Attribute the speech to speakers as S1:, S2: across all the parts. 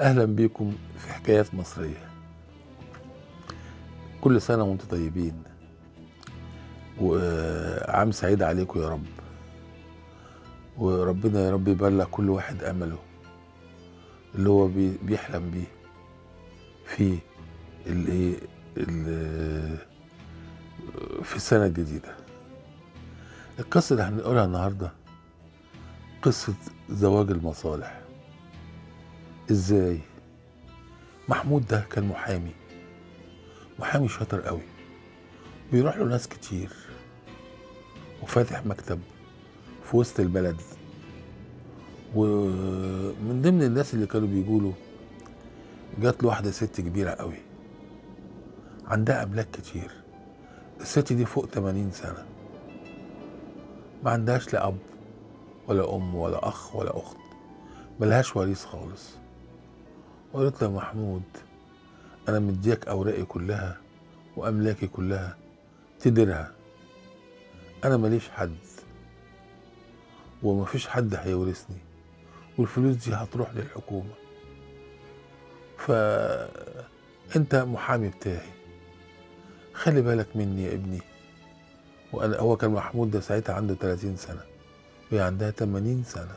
S1: أهلا بيكم في حكايات مصرية. كل سنة وانتم طيبين وعام سعيد عليكم يا رب. وربنا يا رب يبلغ كل واحد أمله اللي هو بيحلم بيه في ال- ال- في السنة الجديدة. القصة اللي هنقولها النهاردة قصة زواج المصالح. ازاي؟ محمود ده كان محامي شاطر قوي، بيروح له ناس كتير وفاتح مكتب في وسط البلد. ومن ضمن الناس اللي كانوا بيقولوا جات له واحدة ست كبيرة قوي عندها أملاك كتير. الست دي فوق 80 سنة، ما عندهاش لا أب ولا أم ولا أخ ولا أخت، ملهاش وريث خالص. وقالت له يا محمود، أنا مديك أوراقي كلها وأملاكي كلها تديرها، أنا ماليش حد ومفيش حد هيورثني، والفلوس دي هتروح للحكومة، فأنت محامي بتاعي، خلي بالك مني يا ابني. هو كان محمود ده ساعتها عنده 30 سنة وهي عندها 80 سنة.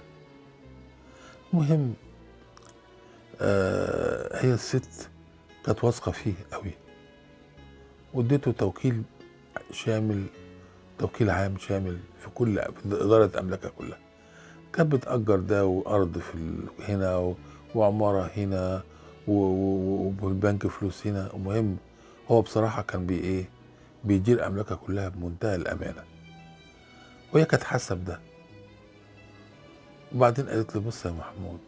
S1: المهم هي الست كانت واثقة فيه قوي واديته توكيل عام شامل في إدارة أملاكها كلها. كانت بتأجر ده وأرض هنا وعمارة هنا والبنك فلوس هنا. المهم هو بصراحة كان بيدير أملاكها كلها بمنتهى الأمانة، وهي كانت حاسة بده. وبعدين قالت له بص يا محمود،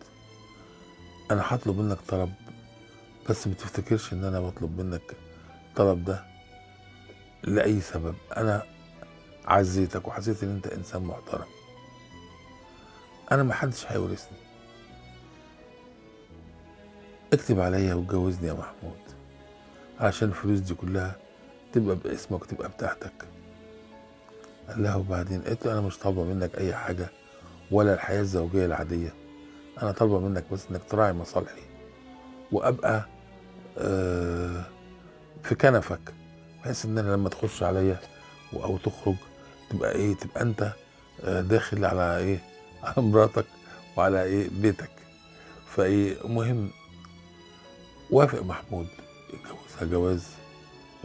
S1: أنا هطلب منك طلب، بس ما تفتكرش إن أنا بطلب منك الطلب ده لأي سبب. أنا عزيتك وحسيت إن أنت إنسان محترم، أنا ما حدش هيورثني، اكتب عليا واتجوزني يا محمود عشان الفلوس دي كلها تبقى باسمك وتبقى بتاعتك. قال لها وبعدين؟ قالت له أنا مش طالبة منك أي حاجة ولا الحياة الزوجية العادية، أنا طالبة منك بس إنك تراعي مصالحي وأبقى في كنفك، بحيث إن أنا لما تخش عليا أو تخرج تبقى أنت داخل على على مراتك وعلى بيتك. مهم وافق محمود، اتجوزها جواز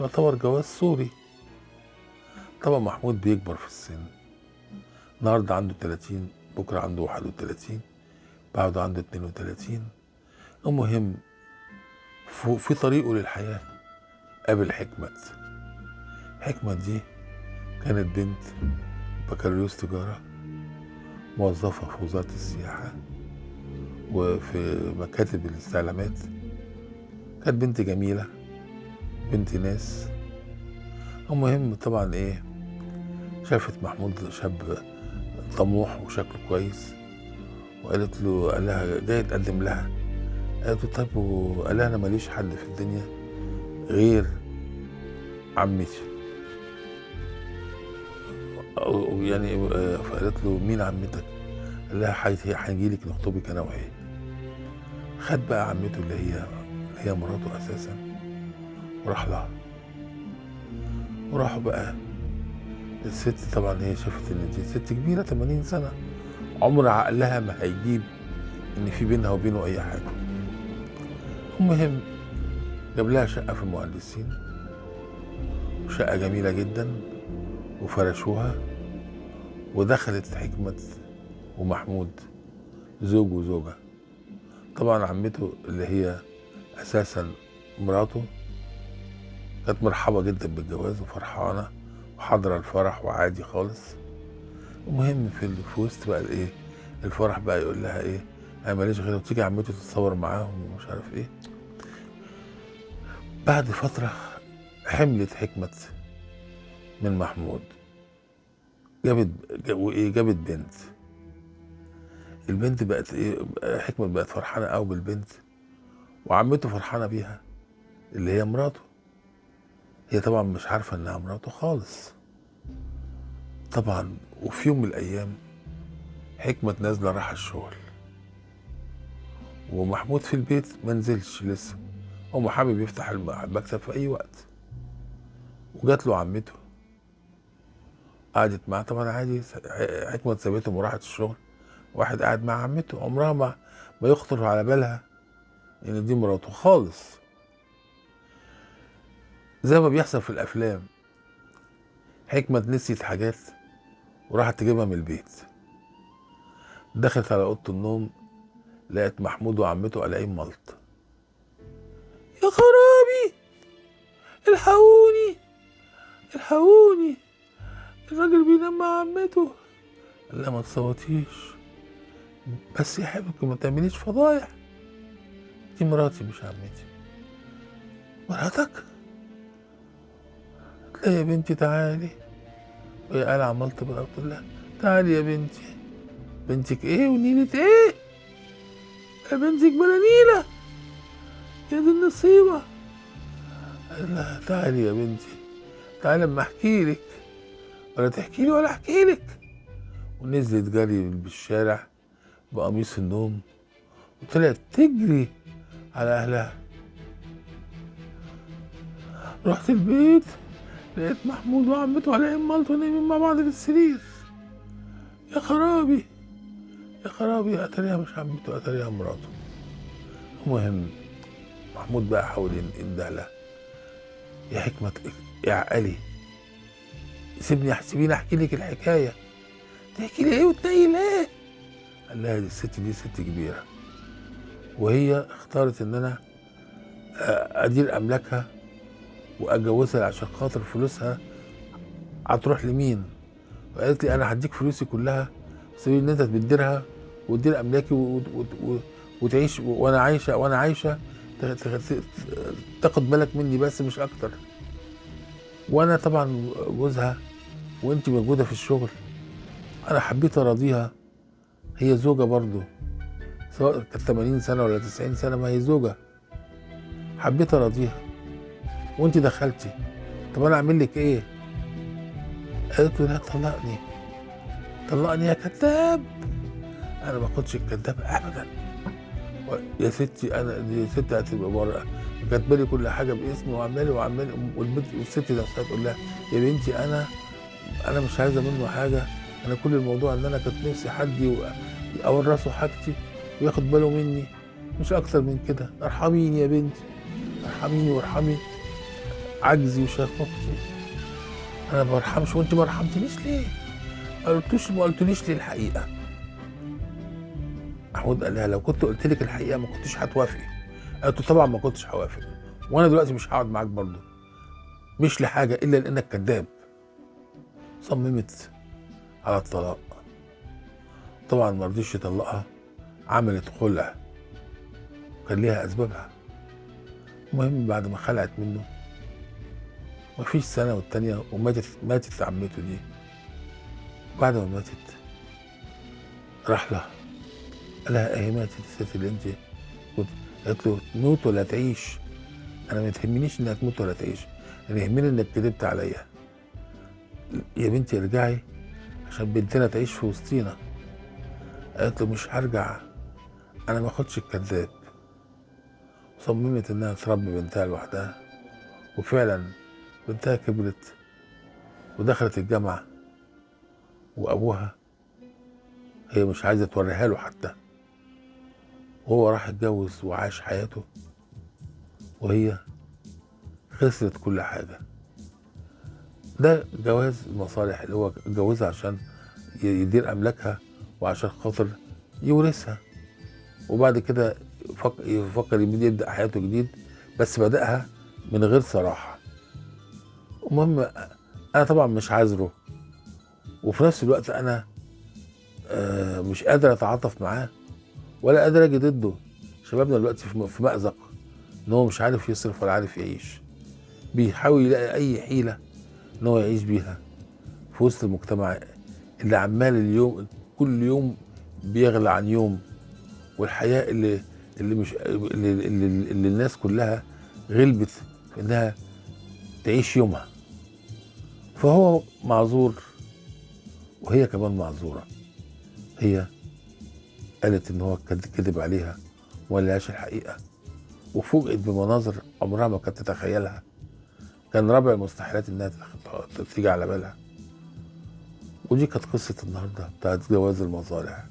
S1: يعتبر جواز سوري. طبعا محمود بيكبر في السن، النهارده عنده 30، بكره عنده 31، بعده عنده 32. المهم في طريقه للحياة قابل حكمت دي كانت بنت بكالوريوس تجارة، موظفة في وزارة السياحة وفي مكاتب الاستعلامات. كانت بنت جميلة، بنت ناس. المهم طبعا شافت محمود شاب طموح وشكله كويس، قال لها جاي تقدم لها. قالت له طيب، وقال لها انا ماليش حد في الدنيا غير عمتي. فقالت له مين عمتك؟ قال لها هنجيلك نخطبك انا وهي. خد بقى عمته اللي هي مراته اساسا وراح لها، وراحوا بقى. الست طبعا هي شافت ان دي ست كبيره 80 سنه، عمر عقلها ما هيجيب ان في بينها وبينه اي حاجه. المهم جاب لها شقه في المهندسين، شقه جميله جدا، وفرشوها. ودخلت حكمت ومحمود زوج وزوجه. طبعا عمته اللي هي اساسا مراته كانت مرحبه جدا بالجواز وفرحانه وحاضره الفرح وعادي خالص. المهم في وسط بقى الفرح بقى يقول لها انا ماليش غير وتيجي عمته تتصور معاهم ومش عارف بعد فتره حملت حكمت من محمود، جابت بنت. البنت بقت حكمت بقت فرحانه قوي بالبنت، وعمته فرحانه بيها اللي هي مراته. هي طبعا مش عارفه انها مراته خالص طبعا. وفي يوم من الايام حكمت نازله رايحه الشغل، ومحمود في البيت ما نزلش لسه، هو حابب يفتح المكتب في اي وقت. وجات له عمته قعدت معاه، طبعا عادي، حكمة سابتهم وراحت الشغل، واحد قاعد مع عمته، عمرها ما يخطر على بالها ان دي مراته خالص، زي ما بيحصل في الافلام. حكمة نسيت حاجات وراحت تجيبها من البيت، دخلت على اوضه النوم لقت محمود وعمته قلعين ملط. يا خرابي، الحقوني الحقوني، الراجل بينام مع عمته. قال لها ما تصوتيش بس يا حبيبتي، ما تعمليش فضايح، دي مراتي مش عمتي. مراتك؟ قلت لها يا بنتي تعالي، وهي قال عملت بقى، قلت لها تعالي يا بنتي. بنتك ايه ونيلة ايه؟ يا بنتك بلا نيلة، يا دي النصيبة. قال لها تعالي يا بنتي، تعالي اما احكي لك، ولا تحكي لي ولا احكي لك. ونزلت جري بالشارع بقميص النوم وطلعت تجري على اهلها. رحت البيت لقيت محمود وعمته على مالته نايمين مع بعض في السرير. يا خرابي يا خرابي، اتاريها مش عمته، اتاريها مراته. المهم محمود بقى حاول ينده لها، يا حكمة يا عقلي، سيبيني احكي لك الحكايه. تحكي لي ايه وتنيل ايه؟ قال لها دي الست دي ست كبيره، وهي اختارت ان انا ادير املاكها واتجوزها عشان خاطر فلوسها هتروح لمين؟ وقالت لي انا هديك فلوسي كلها سبيل ان انت تديرها وتدير املاكي وتعيش وانا عايشه تاخد بالك مني بس مش اكتر. وانا طبعا جوزها وانت موجوده في الشغل، انا حبيت اراضيها، هي زوجه برضو، سواء كانت 80 سنه ولا 90 سنه ما هي زوجه، حبيت اراضيها وانت دخلتي، طب انا اعمل لك ايه؟ قالت له لا طلقني، طلقني يا كذاب. انا ما كنتش الكذاب ابدا يا ستي، انا دي ست هتبقى بره كاتبه لي كل حاجه باسمي وعمالي والبنت والست نفسها تقول لها يا بنتي انا مش عايزه منه حاجه، انا كل الموضوع ان انا كنت نفسي حد اورثه حاجتي وياخد باله مني، مش اكتر من كده. ارحميني يا بنتي، ارحميني وارحمي عجزي وشفقتي. انا ما برحمش وانت ما رحمتنيش ليه؟ ما قلتليش ليه الحقيقه؟ محمود قال لها لو كنت قلت لك الحقيقه ما كنتش هتوافقي. قالت له طبعا ما كنتش هوافق، وانا دلوقتي مش هقعد معاك برضه، مش لحاجه الا لانك كذاب. صممت على الطلاق، طبعا ما رضيش يطلقها، عملت خلع، كان ليها اسبابها. المهم بعد ما خلعت منه مفيش سنه والتانيه ماتت عمته دي. بعد ما ماتت راح لها قال لها اهي ماتت الست اللي انت كنت. قالت له تموت ولا تعيش؟ انا ما تهمنيش انها تموت ولا تعيش، انا يهمني انك كذبت عليا. يا بنتي ارجعي عشان بنتنا تعيش في وسطينا. قالت له مش هرجع، انا ما اخدش الكذاب. صممت انها تربي بنتها لوحدها، وفعلا بنتها كبرت ودخلت الجامعه، وابوها هي مش عايزه توريها له حتى، وهو راح اتجوز وعاش حياته، وهي خسرت كل حاجه. ده جواز المصالح اللي هو اتجوزها عشان يدير املاكها وعشان خاطر يورثها، وبعد كده يفكر يبدا حياته جديد، بس بدأها من غير صراحه. المهم انا طبعا مش عاذره، وفي نفس الوقت انا مش قادر اتعاطف معاه ولا قادر اجي ضده. شبابنا دلوقتي في مأزق ان هو مش عارف يصرف ولا عارف يعيش، بيحاول يلاقي اي حيله ان هو يعيش بيها في وسط المجتمع اللي عمال اليوم كل يوم بيغلى عن يوم، والحياه اللي مش اللي الناس كلها غلبت في انها تعيش يومها. فهو معذور وهي كمان معذوره. هي قالت ان هو كذب عليها وما لهاش الحقيقة، وفوجئت بمناظر عمرها ما كانت تتخيلها، كان رابع المستحيلات انها تيجي على بالها. ودي كانت قصة النهاردة بتاعت جواز المصالح.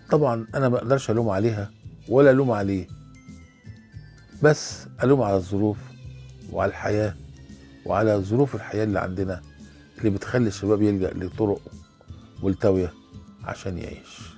S1: طبعا انا ما اقدرش الوم عليها ولا الوم عليه، بس الوم على الظروف وعلى الحياة وعلى ظروف الحياة اللي عندنا اللي بتخلي الشباب يلجأ لطرق ملتوية عشان يعيش.